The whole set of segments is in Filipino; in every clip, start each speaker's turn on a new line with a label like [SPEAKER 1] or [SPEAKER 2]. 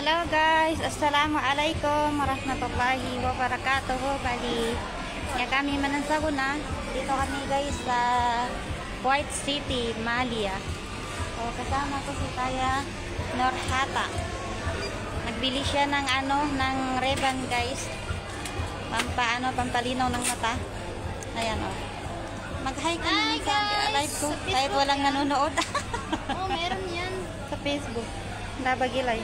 [SPEAKER 1] Hello guys, Assalamualaikum warahmatullahi wabarakatuh. Bali, ya kami manansaguna. Dito kami guys sa White City, Malia. O kasama ko si Taya Norhata. Nagbili siya ng ng Ray-Ban guys. Pampalinaw ng mata. Ayan o. Mag-hi ka naman sa live ko. Kahit walang nanonood.
[SPEAKER 2] Oh, meron yan.
[SPEAKER 1] Sa Facebook. Nabagilay.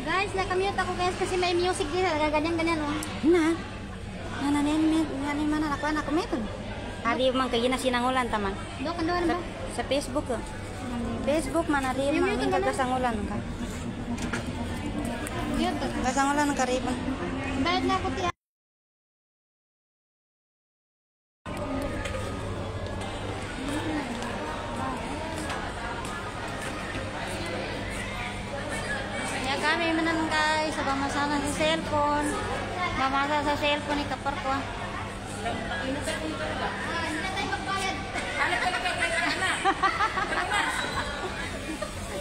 [SPEAKER 2] Guys, nakamute ako guys kasi may music din. Ganyan-ganyan oh.
[SPEAKER 1] Mana ako meron. Ari man kayo na sinangulan taman.
[SPEAKER 2] Do kanduan ba?
[SPEAKER 1] Sa Facebook ko. Facebook man ari man kasangulan ka.
[SPEAKER 2] Mute.
[SPEAKER 1] Kasangulan ka rin.
[SPEAKER 2] Bayad na ako tiya.
[SPEAKER 1] Kami manan guys, sa pamasanan sa cellphone. Mamasa sa cellphone ni kapar ko.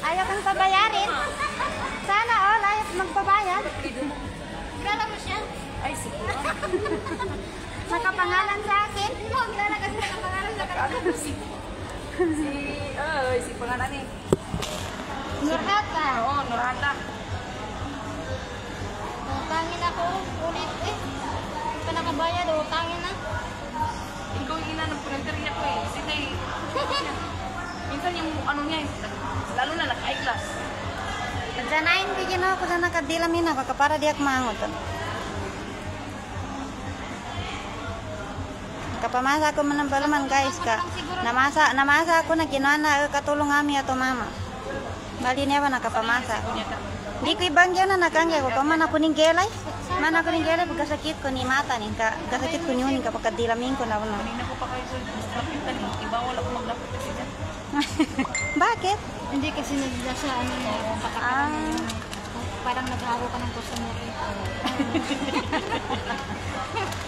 [SPEAKER 1] Ayaw kang pabayarin. Sana all ayaw magpabayad.
[SPEAKER 2] Kilala mo siya?
[SPEAKER 1] Ay, sige. Nakapangalan sa akin.
[SPEAKER 2] Oo, kilala kasi nakapangalan sa akin.
[SPEAKER 3] Si pangalan ni
[SPEAKER 2] Norhata.
[SPEAKER 3] Oo, Norhata.
[SPEAKER 2] Utangin ako ulit eh. Hindi pa nakabayad, utangin na.
[SPEAKER 3] Ikaw yung ina ng printeriya ko eh. Kasi minsan yung niya eh, lalo na naka-i-class.
[SPEAKER 1] Nagsanayin bigyan ako na nakadilamin ako para di ako mangot. Kapamasa ko man ng balaman guys ka. Namasa ako na kinuha na katulong kami ato mama. Bali niya ba nakapamasa. Di ko ibangya na nakangya ko. Paman ako ning gelay. Man ako ning gelay pagkasakit ko ni mata ni ka. Kasakit ko niyon kapag kadilamin ko na.
[SPEAKER 3] Kanina ko pa kayo sa lapitan eh. Iba wala ko maglapit kasi dyan.
[SPEAKER 1] Bakit?
[SPEAKER 2] Hindi kasi nagdasa niya. Parang nag-aago ka ng customer eh.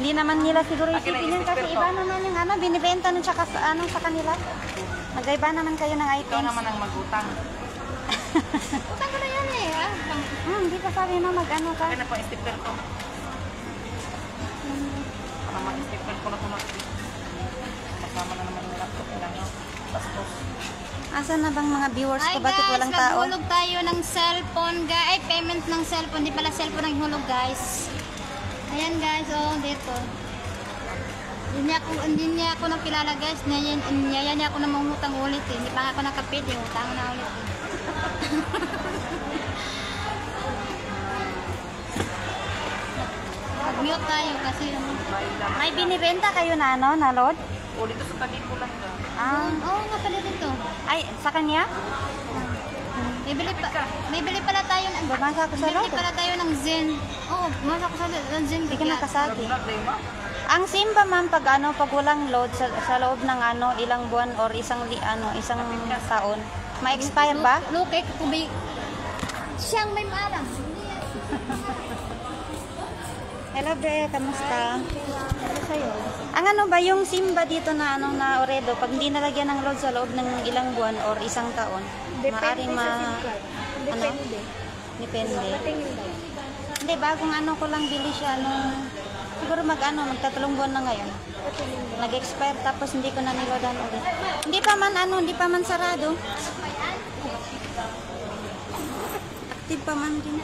[SPEAKER 1] Hindi naman nila siguro isipin yun kasi iba naman yung binibenta nun sa sa kanila. Mag-iba naman kayo ng
[SPEAKER 3] Ikaw
[SPEAKER 1] items.
[SPEAKER 3] naman ang magutang.
[SPEAKER 2] Utang ko na yan eh.
[SPEAKER 1] Hindi pa sabi mo mag-ano ka.
[SPEAKER 3] Kaya na pa sticker ko. Para mag-sticker ko na kumati. Kasama na naman yung laptop nila. Bastos.
[SPEAKER 1] Asan na bang mga viewers ko?
[SPEAKER 2] Hi
[SPEAKER 1] Bakit
[SPEAKER 2] guys,
[SPEAKER 1] walang tao?
[SPEAKER 2] maghulog tayo ng cellphone guys. Ay, payment ng cellphone. Di pala cellphone ang hulog guys. Ayan guys, oh, dito. Hindi niya ako nakilala guys. Niyaya niya ako na mangutang ulit eh. Hindi pa nga ako nakapit eh. Utang na ulit eh. Mag-mute tayo kasi
[SPEAKER 1] May binibenta kayo na na load?
[SPEAKER 3] O dito sa Kadipo lang ka.
[SPEAKER 2] Oo nga pala dito.
[SPEAKER 1] Ay, sa kanya?
[SPEAKER 2] May bili pala tayo ng
[SPEAKER 1] Bumasa ako sa
[SPEAKER 2] bili
[SPEAKER 1] load.
[SPEAKER 2] pala tayo ng Zen. Oo, bumasa ko sa Zen.
[SPEAKER 1] Hindi ka nakasaki.
[SPEAKER 3] Vlog day ma.
[SPEAKER 1] Ang SIM ba ma'am pag pag walang load sa loob ng ilang buwan or isang taon, ma-expire ba?
[SPEAKER 2] Look, kubi. Siyang may maalam.
[SPEAKER 1] Hello Bre, kamusta?
[SPEAKER 2] Ano sa'yo?
[SPEAKER 1] Ang ba yung SIM ba dito na na Oredo pag hindi nalagyan ng load sa loob ng ilang buwan or isang taon? Maaring Depende. Hindi, bagong ko lang bili siya siguro magtatlong buwan na ngayon. Nag-expire tapos hindi ko na niloadan ulit. Hindi pa man sarado. Active pa man din.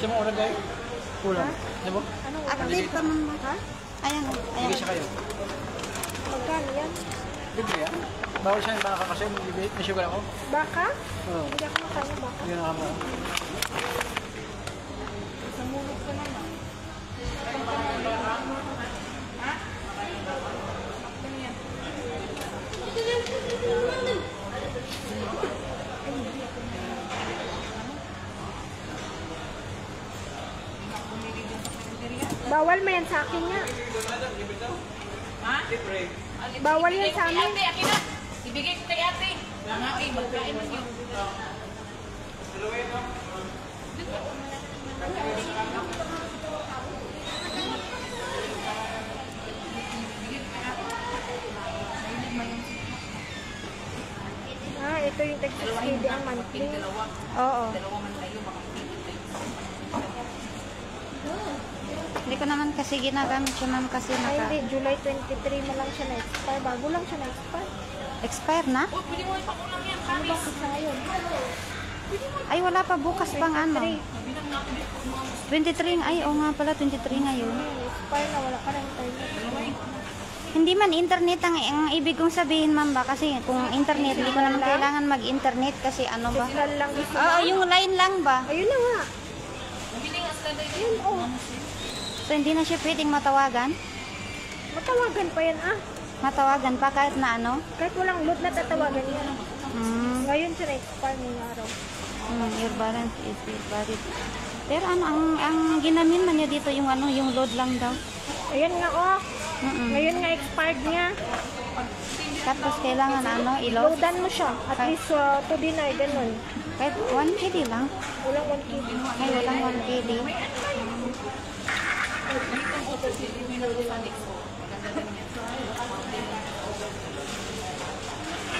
[SPEAKER 4] Siya mo oras kayo? Kulang. Ano ba?
[SPEAKER 1] Active pa man ba? Ha? Ayan.
[SPEAKER 4] Bigay siya kayo.
[SPEAKER 2] Magkano yan?
[SPEAKER 4] Libre yan. Bawal siya yung baka kasi may sugar ako.
[SPEAKER 2] Baka?
[SPEAKER 4] Oo.
[SPEAKER 2] Hindi ako makanya baka.
[SPEAKER 4] Yun ang ako.
[SPEAKER 2] Samulog ko naman.
[SPEAKER 5] Bawal mo yan sa akin nga.
[SPEAKER 3] Ha?
[SPEAKER 5] Bawal yan sa amin.
[SPEAKER 3] Ate, akin na. Ibigay ko kay ate. Ay, magkain mo yun.
[SPEAKER 5] dito yung tag 6 KD ang monthly.
[SPEAKER 1] Oo.
[SPEAKER 3] Dalawa man kayo, baka
[SPEAKER 1] Hindi ko naman kasi ginagamit siya, ma'am, kasi
[SPEAKER 5] Ay, hindi. July 23 mo lang siya na-expire. Bago lang siya na-expire.
[SPEAKER 1] expire na.
[SPEAKER 3] oh, pwede mo ipakulang yan.
[SPEAKER 5] Ano ba kasi ngayon?
[SPEAKER 1] Ay, wala pa bukas pang ano. 23, ay, oo nga pala, 23 ngayon.
[SPEAKER 5] Expire na. Wala ka na internet.
[SPEAKER 1] Hindi man internet ang ibig kong sabihin, ma'am, ba? Kasi kung internet, hindi ko naman kailangan mag-internet kasi ano ba?
[SPEAKER 5] Signal lang gusto
[SPEAKER 1] Oo,
[SPEAKER 5] mo.
[SPEAKER 1] yung line lang ba?
[SPEAKER 5] Ayun na nga. Yun, oh.
[SPEAKER 1] So, hindi na siya pwedeng matawagan?
[SPEAKER 5] Matawagan pa yan, ah.
[SPEAKER 1] Matawagan pa kahit na ano?
[SPEAKER 5] Kahit walang load na tatawagan yan. Ngayon siya na-expire ngayong araw.
[SPEAKER 1] Your balance is valid. Pero ano, ang ginamin man niya dito yung ano, yung load lang daw.
[SPEAKER 5] Ayan nga, oh. Ngayon nga expired niya.
[SPEAKER 1] Tapos kailangan ano, i-load.
[SPEAKER 5] Loadan mo siya. At least 2 din ay ganun.
[SPEAKER 1] Kahit 1 KD lang.
[SPEAKER 5] Walang 1 KD.
[SPEAKER 1] Ay, walang 1 KD.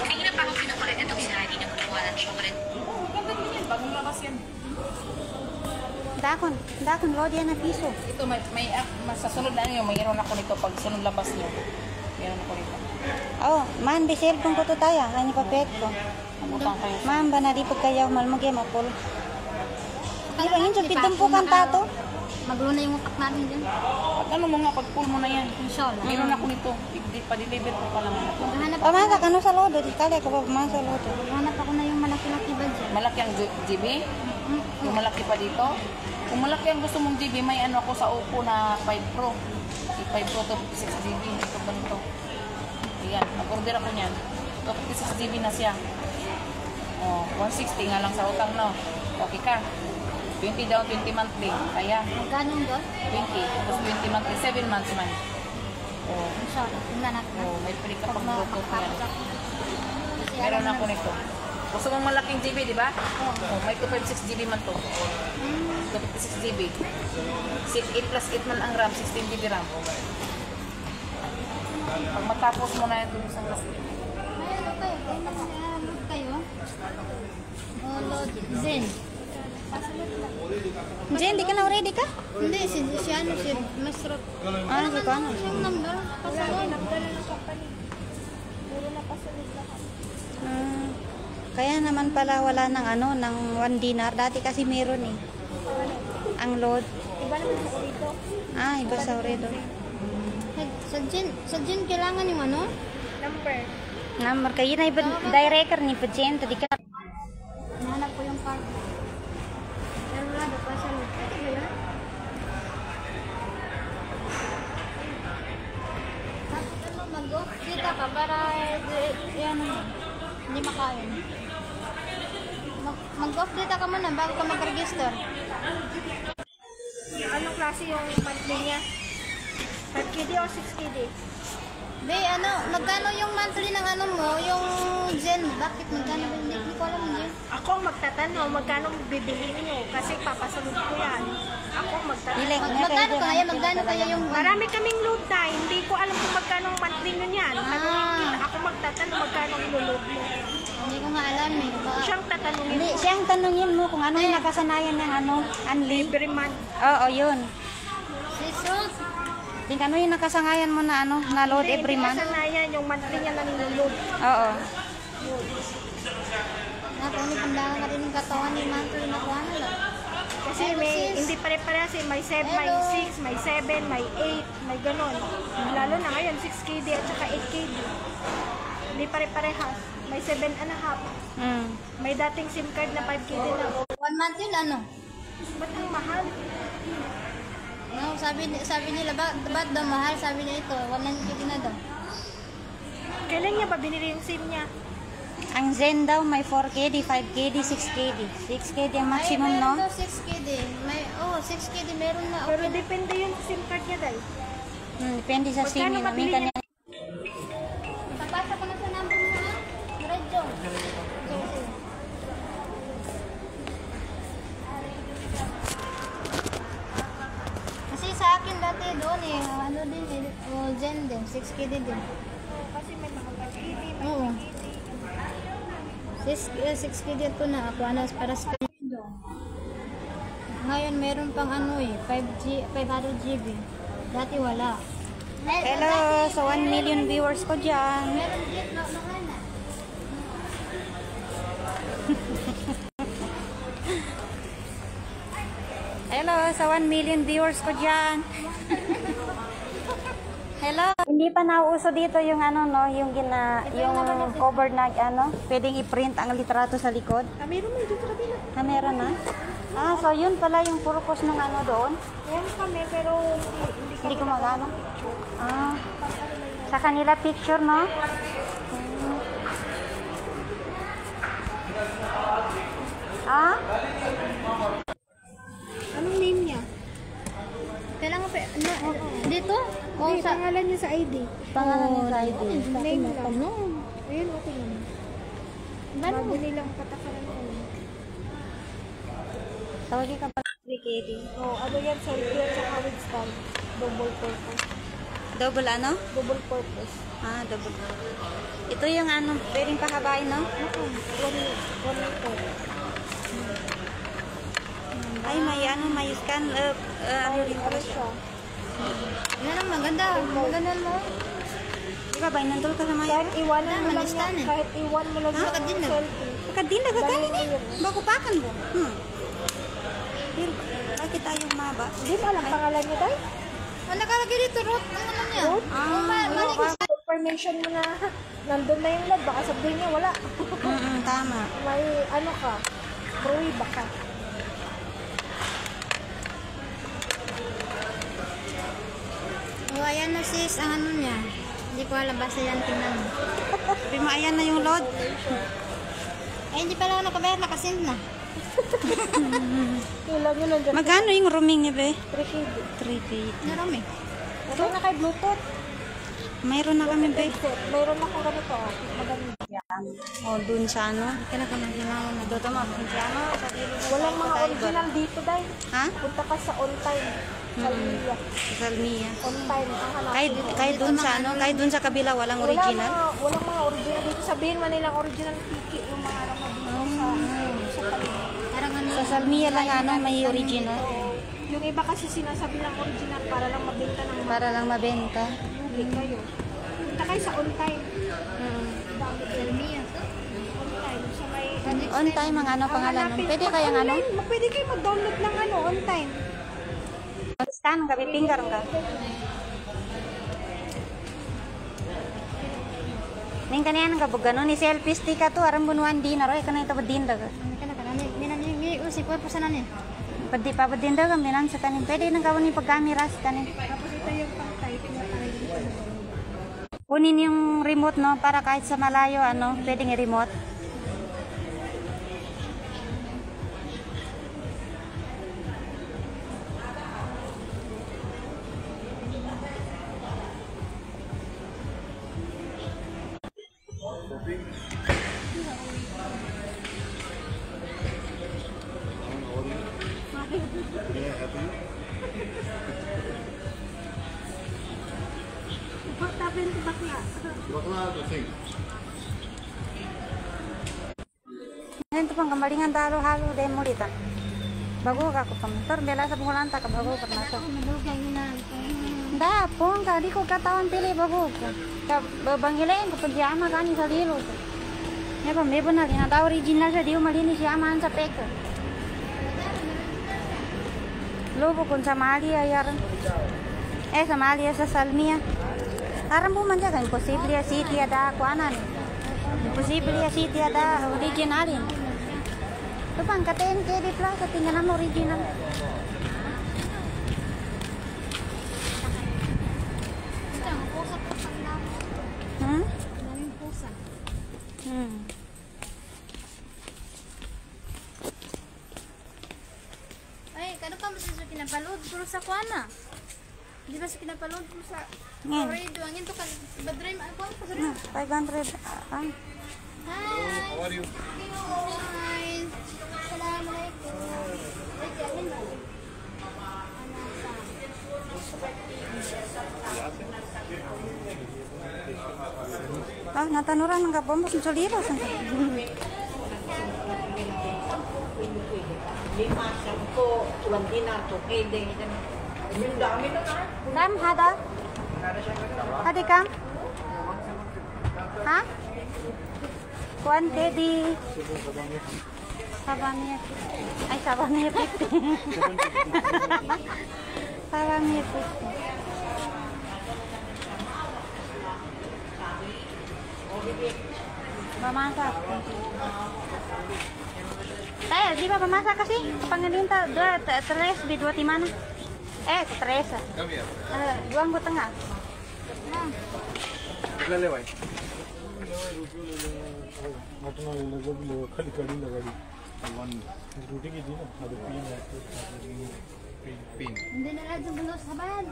[SPEAKER 6] Kanina pa ako pinukulit itong si Heidi na kumuha ng chocolate.
[SPEAKER 3] Ganda din yan, bagong labas yan.
[SPEAKER 1] Dakon, load yan na piso.
[SPEAKER 3] Ito, sa sunod na ano yun, mayroon ako nito pag sunod labas niyo. Mayroon ako nito.
[SPEAKER 1] Oh, man, di cellphone ko to tayo. Ay, papet ko.
[SPEAKER 3] Nabutang kayo.
[SPEAKER 1] Ma'am, ba na di pagkayaw, malmugay, mapul. Di ba yun, sa pitumpukan tato?
[SPEAKER 2] Maglo na yung utak natin dyan.
[SPEAKER 3] At ano mo nga, pag pull mo na yan.
[SPEAKER 2] Inshallah.
[SPEAKER 3] Mayroon ako nito. Pa-deliver ko pa lang ako.
[SPEAKER 2] Hanap
[SPEAKER 1] Pamasa ka no sa lodo. Di kali ako pa pamasa sa lodo.
[SPEAKER 2] hanap ako na yung malaki-laki ba dyan.
[SPEAKER 3] Malaki ang GB? Yung malaki pa dito? Kung malaki ang gusto mong GB, may ano ako sa Oppo na 5 Pro. 5 Pro to 56 GB. Ito ba nito? Ayan, nag-order ako niyan. 56 GB na siya. Oh, 160 nga lang sa utang, no? Okay ka. 20 daw, 20 monthly. Kaya,
[SPEAKER 2] Magkano doon?
[SPEAKER 3] 20. Tapos 20 monthly, 7 months man. Oh,
[SPEAKER 2] Inshallah. Tingnan natin.
[SPEAKER 3] oh may free ka pag
[SPEAKER 2] Pag
[SPEAKER 3] Bluetooth yan.
[SPEAKER 2] Kasi
[SPEAKER 3] Meron
[SPEAKER 2] alam
[SPEAKER 3] ako nito. Gusto mong malaking GB, di ba? Oh, may 256 GB man to. 256 GB. 8 plus 8 man ang RAM, 16 GB RAM. Pag matapos mo na ito isang ras.
[SPEAKER 2] may ano kayo? Load kayo? Oh, load. Zen.
[SPEAKER 1] Jen, di ka na ready ka?
[SPEAKER 2] Hindi, si ano, si Maestro.
[SPEAKER 1] Ah, di ka na.
[SPEAKER 2] Siyang number. Pasalon.
[SPEAKER 1] Kaya naman pala wala ng ano, ng 1 dinar. Dati kasi meron eh. Ang load.
[SPEAKER 5] Iba naman sa dito.
[SPEAKER 1] Ah, iba sa Oredo.
[SPEAKER 2] Sa gin, kailangan yung ano?
[SPEAKER 5] Number.
[SPEAKER 1] Number kayo na iba director ni Pajen. Tadi ka.
[SPEAKER 2] Nahanap ko yung card. Pero wala, pa sa load. Wala. Tapos ano, mag-off data ka para yan, hindi makain. Mag-off data ka muna bago ka mag-register.
[SPEAKER 5] Anong klase yung monthly niya? 5 KD o 6 KD?
[SPEAKER 2] Be, ano, magkano yung monthly ng ano mo, yung Zen? Bakit magkano? Hindi ko alam yun.
[SPEAKER 5] Ako ang magtatanong magkano bibiliin nyo kasi papasunod ko yan. Ako ang
[SPEAKER 1] Dili,
[SPEAKER 5] magtatanong.
[SPEAKER 2] Magkano kaya? Magkano kaya yung...
[SPEAKER 5] Marami kaming load na. Hindi ko alam kung magkano ang monthly nyo yan. Tanungin kita. Ako magtatanong magkano ang iloload mo.
[SPEAKER 2] Hindi ko nga alam eh.
[SPEAKER 5] Siyang tatanungin
[SPEAKER 1] Hindi,
[SPEAKER 5] mo.
[SPEAKER 1] siyang tanungin mo kung ano yung nakasanayan ng ano, unli.
[SPEAKER 5] Every month.
[SPEAKER 1] Oo, yun.
[SPEAKER 2] Jesus!
[SPEAKER 1] Think ano yung nakasanayan mo na ano, na load every month?
[SPEAKER 5] Kasanayan yung monthly niya na niloload.
[SPEAKER 1] Oo.
[SPEAKER 2] Napunit ang lang ka rin yung katawan ni monthly na kuha na lang.
[SPEAKER 5] Kasi
[SPEAKER 2] Hello,
[SPEAKER 5] may,
[SPEAKER 2] sis.
[SPEAKER 5] hindi pare-parehas eh. May 7, may
[SPEAKER 2] Hello.
[SPEAKER 5] 6, may 7, may 8, may ganon. Lalo na ngayon, 6 KD at saka 8 KD. Hindi pare-parehas. May 7 and a half. May dating SIM card na 5 KD na.
[SPEAKER 2] 1 month yun ano?
[SPEAKER 5] Ba't ang mahal?
[SPEAKER 2] No, sabi nila, ba't daw mahal? Sabi niya ito, 190 na daw.
[SPEAKER 5] Kailan niya ba binili yung SIM niya?
[SPEAKER 1] Ang Zen daw may 4KD, 5KD, 6KD. 6KD ang maximum,
[SPEAKER 2] Ay,
[SPEAKER 1] no?
[SPEAKER 2] meron daw 6KD. 6KD meron na.
[SPEAKER 5] Pero depende yun sa SIM card niya dahil.
[SPEAKER 1] Depende sa SIM
[SPEAKER 5] Magkano
[SPEAKER 1] yung
[SPEAKER 5] mabili
[SPEAKER 1] minsan
[SPEAKER 5] niya?
[SPEAKER 2] Papasa ko na sa number mo ha? Radyo. Kasi sa akin dati doon eh, ano din eh, Zen din, 6KD din.
[SPEAKER 5] Kasi may mga 5 KD, may
[SPEAKER 2] Oo. 6 KD ito na. Ako na para sa ngayon meron pang ano eh, 500 GB. Dati wala.
[SPEAKER 1] Hello sa 1 million viewers ko dyan.
[SPEAKER 2] Meron din na makana.
[SPEAKER 1] Hello sa 1 million viewers ko dyan. Hello. Hindi pa nauuso dito yung ano no, yung cover na ano, pwedeng i-print ang litrato sa likod.
[SPEAKER 5] Meron may dito kabila.
[SPEAKER 1] Meron na. So yun pala yung purpose ng ano doon.
[SPEAKER 5] Meron kami, pero
[SPEAKER 1] Hindi ko magano. Sa kanila picture, no?
[SPEAKER 5] Anong name niya?
[SPEAKER 2] Kailangan pa, dito? O
[SPEAKER 5] Hindi,
[SPEAKER 2] sa
[SPEAKER 5] pangalan niya sa ID.
[SPEAKER 1] Pangalan niya sa ID.
[SPEAKER 5] Name lang.
[SPEAKER 2] ano?
[SPEAKER 5] Ayun, okay naman. Bago nilang patakaran ko.
[SPEAKER 1] Tawagin ka pala. 3KD.
[SPEAKER 5] Ano yan, selfie at saka with stand. Double purpose.
[SPEAKER 1] Double ano?
[SPEAKER 5] Double purpose.
[SPEAKER 1] Double. Ito yung ano, pwedeng pahabain, no?
[SPEAKER 5] One meter.
[SPEAKER 1] Ay, may scan. Ano rin pala siya.
[SPEAKER 2] Yan ang maganda. Maganda mo.
[SPEAKER 1] Di ba, nandun ka sa maya?
[SPEAKER 5] Kahit iwanan mo lang
[SPEAKER 2] Malistan
[SPEAKER 5] yan.
[SPEAKER 2] eh.
[SPEAKER 5] Kahit iwan mo lang
[SPEAKER 2] Bakit din
[SPEAKER 5] yung
[SPEAKER 2] na?
[SPEAKER 5] selfie.
[SPEAKER 1] Pagkadin na gaganin eh. Bago pakan mo. Bakit tayong maba?
[SPEAKER 5] Hindi mo alam pangalan niya, Day?
[SPEAKER 2] Nakalagay dito, root. Ang ano niya?
[SPEAKER 5] Confirmation mo na nandun na yung log. Baka sabihin niya, wala.
[SPEAKER 1] Tama.
[SPEAKER 5] May ano ka. Pruwi baka.
[SPEAKER 2] Ayan na sis, ang ano niya. Hindi ko alam, basta yan tingnan mo.
[SPEAKER 1] Sabi mo, ayan na yung load.
[SPEAKER 2] Hindi pala ako nakabayar, nakasend na.
[SPEAKER 5] Kailan nyo nandiyan.
[SPEAKER 1] Magkano yung roaming niya, be?
[SPEAKER 5] 3KD.
[SPEAKER 1] 3K.
[SPEAKER 2] Narami.
[SPEAKER 5] Ito na kay Bluetooth.
[SPEAKER 1] Mayroon na kami, be.
[SPEAKER 5] Mayroon ako ganito. Maganda.
[SPEAKER 1] Dun sa ano.
[SPEAKER 2] Kailan ka magkinawa na.
[SPEAKER 1] Dito mo, ano?
[SPEAKER 5] Walang mga original dito, Day.
[SPEAKER 1] Ha?
[SPEAKER 5] Punta ka sa on time. Sa Lilia.
[SPEAKER 1] Sa Salmia.
[SPEAKER 5] On time. Ang hanap.
[SPEAKER 1] Kahit dun sa ano, kahit dun sa kabila, walang original.
[SPEAKER 5] Walang mga original dito. Sabihin mo nilang original tiki yung mga alam mo dito sa paligid.
[SPEAKER 2] Parang ano.
[SPEAKER 1] Sa Salmia lang ano, may original.
[SPEAKER 5] Yung iba kasi sinasabi ng original para lang mabenta ng
[SPEAKER 1] Para lang mabenta.
[SPEAKER 5] lugi kayo. Punta kayo sa on time.
[SPEAKER 2] Salmia.
[SPEAKER 5] On time. So may...
[SPEAKER 1] On time ang ano pangalan nun. Pwede kaya ng ano?
[SPEAKER 5] Pwede kayo mag-download ng ano, on time.
[SPEAKER 1] Scan ka, finger ka. Ning kaniyan ka bugano ni selfie stick ka to aram bunuan din aro kana ito badinda ka.
[SPEAKER 2] Kailan ka na. May usip ko sa nanin.
[SPEAKER 1] Padi pa badinda ka minan sa kanin. Pwede nang gawin ni pagkamera sa kanin.
[SPEAKER 5] Tapos ito yung pang-type na parang dito.
[SPEAKER 1] Kunin yung remote no para kahit sa malayo ano, pwedeng i-remote.
[SPEAKER 5] Portable ito bakla.
[SPEAKER 1] Ito pang kamalingan dalo halo demo dito. Bago ka ko pamator bela sa bungulan ta ka bago ka na to.
[SPEAKER 2] Madugay na.
[SPEAKER 1] Da, pong ka di ko katawan pili bago ko. Ka babanghilain ko pajama kanin sa dilo ko. Ya pa mebo na rin ta original sa diyo malinis siya man sa peko. Lobo kun sa Malia yaran. Sa Malia sa Salmia. Aram po man dyan, imposible ya city ada kuanan. Imposible ya city ada originalin. Ito pang katain kaya di plaza, tingnan mo original.
[SPEAKER 2] Ito, ang pusa po sa lang. Daming pusa. Ay, kano pa mas sa kinapalood? Puro sa kuana. Di ba sa kinapalood puro sa radio? Ang ito ka, badray ako pa sa rin.
[SPEAKER 1] 500.
[SPEAKER 2] Hi! How are you? Hi! Assalamualaikum. Ay, jamin ba?
[SPEAKER 1] Natanuran ng kabomos ng soliros. Kam, hada? Hadi kam? Ha? Kuan KD. Sabamia. Ay, sabamia 50. Sabamia 50. Mamasak. Tayo, di ba mamasak kasi? Pangalinta, tres, di dua timana. Tres. Duang ko tengah.
[SPEAKER 4] कितना ले भाई
[SPEAKER 7] घटना लगभग खाली कड़ी लगा दी रोटी की थी ना ada pin
[SPEAKER 2] Hindi na lang belum saban.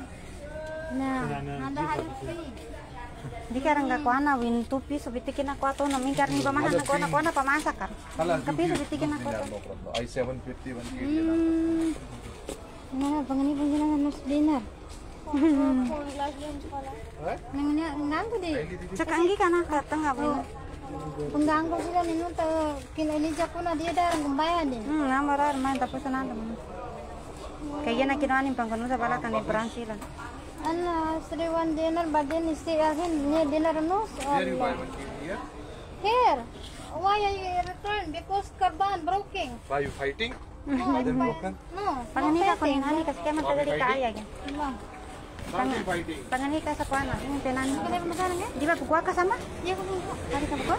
[SPEAKER 2] Nah, ada harus pin.
[SPEAKER 1] Di karang gakuana win tupi so bitikin ako ato namin karni pamahan ako na pamasak kan. Tapi so bitikin ako ato.
[SPEAKER 4] I 750 1 kg
[SPEAKER 2] Nah, pangani pun jangan nus dinner. Nangnya nganto di.
[SPEAKER 1] Sakanggi kana ka tengah win.
[SPEAKER 2] Penggang ko sila nino ta kinalija ko na dia darang kumbayan din.
[SPEAKER 1] Namarar man tapos na naman. Kaya na kinuanin pangkuno sa balakan ni Francila.
[SPEAKER 2] Allah, Sriwan dinner baden isti ahin ni dinner nus.
[SPEAKER 4] Here you buy 1 kg here
[SPEAKER 2] Here. Why are you return? Because carbon broken.
[SPEAKER 4] why you fighting
[SPEAKER 2] No,
[SPEAKER 4] then broken
[SPEAKER 2] no.
[SPEAKER 1] Pangani ka kunin hani kasi kaya matadali ka aya gan.
[SPEAKER 4] why you fighting
[SPEAKER 1] Pangani ka sa kuana, yung tenan. Di ba bukuha ka sama?
[SPEAKER 2] Dia ko buka.
[SPEAKER 1] Hari ka bukuha?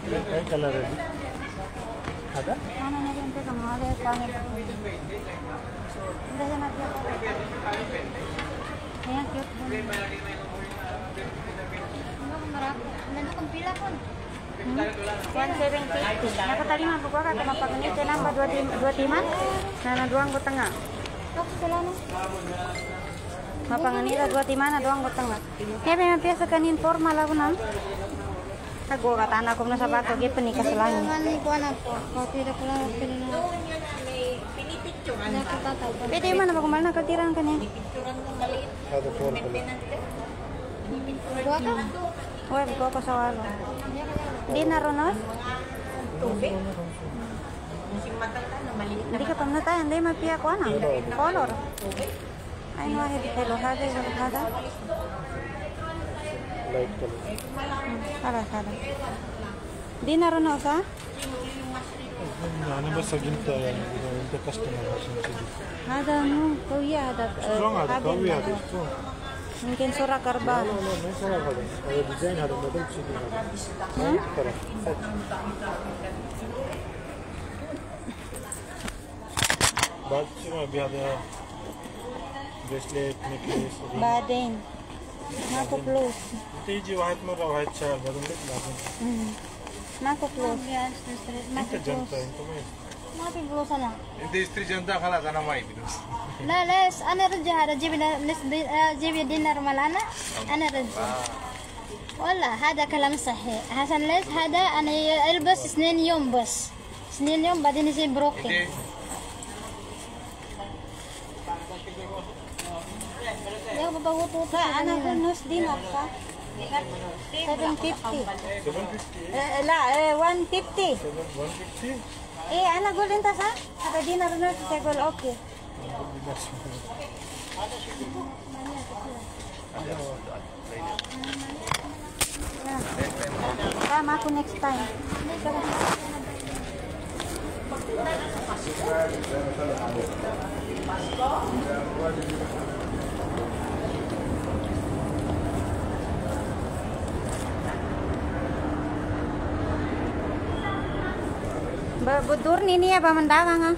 [SPEAKER 7] काय कलर है ada
[SPEAKER 1] Ano na rin ito mga ale pangit. Hindi na natin. Ayan, cute.
[SPEAKER 2] Ano ko marap? Nando kong pila kon.
[SPEAKER 1] 1,750. Nakatali man bukuha ka kung mapagangit ka lang ba dua timan? Na naduang ko tanga.
[SPEAKER 2] Ako sila no.
[SPEAKER 1] Mapanganila dua timan na duang ko tanga. Kaya may mapiyasa kanin formal ako na. Tago ka tanah ko na sa bato gipan ni kasalanan.
[SPEAKER 2] Jangan ni ko anak ko. Ko tira ko lang pila na. Ano ko tatay ko.
[SPEAKER 1] Pwede man na kumal na katiran ka niya.
[SPEAKER 7] ada 4 colour
[SPEAKER 2] Buat ka?
[SPEAKER 1] Uy, bukuha ko sa walo. Di na ronos? Hindi ka pamatay, hindi mapiya ko ano. Color. Ay, no, hindi kayo hada, hada.
[SPEAKER 7] Light colour
[SPEAKER 1] Hada. Di na ronos ha?
[SPEAKER 7] انا بس قلت يعني انت كاستمر عشان كذا
[SPEAKER 1] Hada, no. Kuya, hada.
[SPEAKER 7] سترونج هذا قوي هذا سترونج
[SPEAKER 1] Mungkin surah karban.
[SPEAKER 7] لا لا ما يصير هذا هذا ديزاين هذا موديل كذي هذا ترى بعد شنو ابي هذا بريسليت نكليس
[SPEAKER 1] Baden. Nako plus.
[SPEAKER 7] تيجي واحد مره واحد شهر هذا لازم
[SPEAKER 1] Nako plus.
[SPEAKER 7] انت جنطه انت ما
[SPEAKER 2] Mati bulu sana.
[SPEAKER 4] انت اشتري جنطه خلاص انا ما يبي
[SPEAKER 2] لا ليش انا رجع هذا جيبي دينار مال انا رجع والله هذا كلام صحيح حسن ليش هذا انا البس 2 يوم بس 2 يوم بعدين يصير بروكن يا بابا هو
[SPEAKER 1] Ana ko nus dinar sa 750. La, 150.
[SPEAKER 7] 150
[SPEAKER 1] Ana golden ta sa? Ada dinar nus tegol okay. Tama ako next time. Budur ni ya pamandangan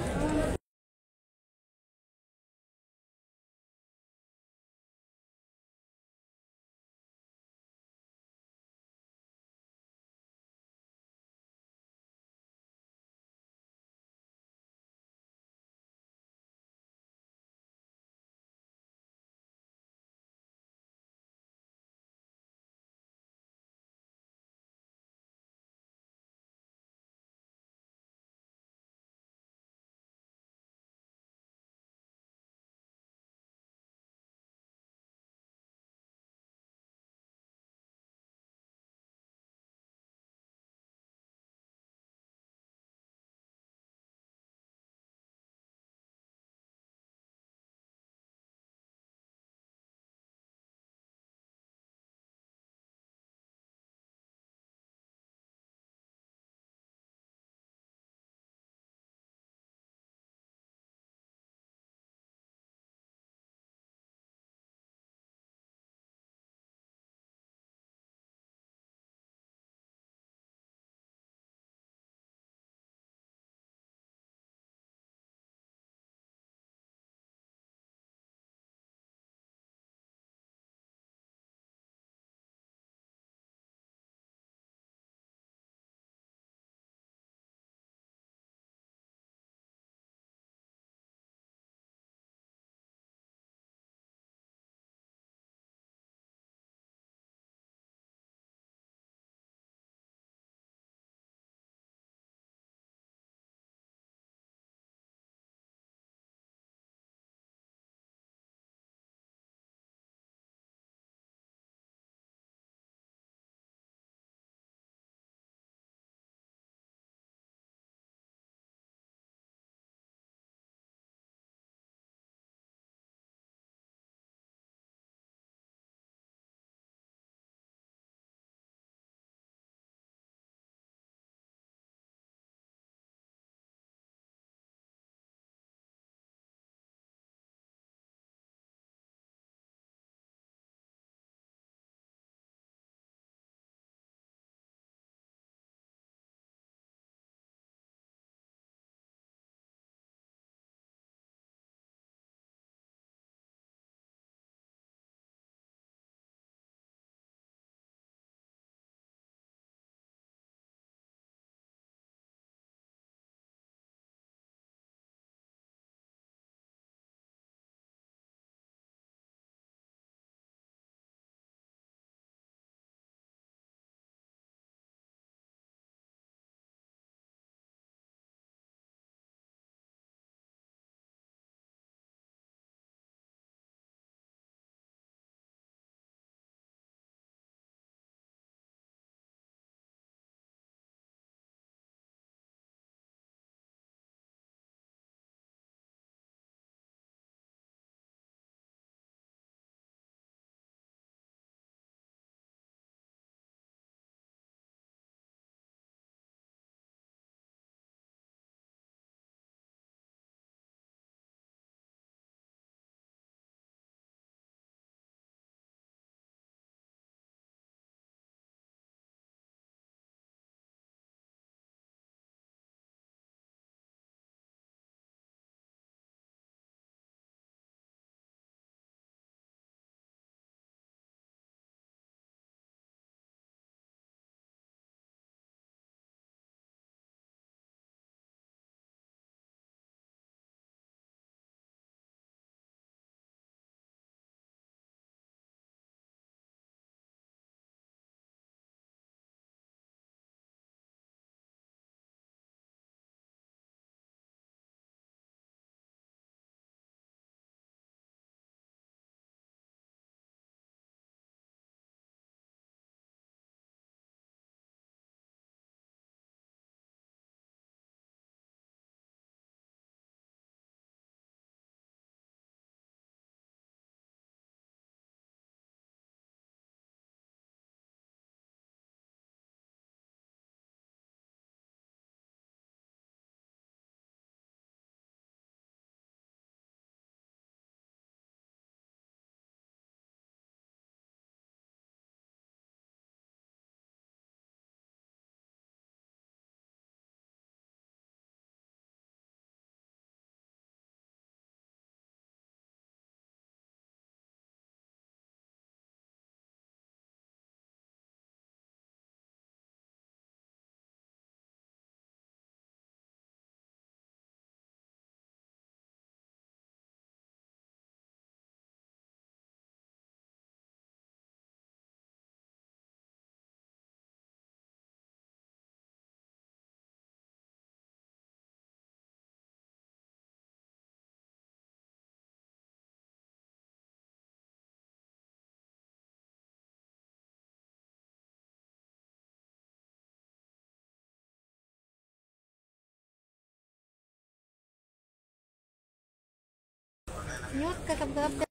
[SPEAKER 2] Mute ka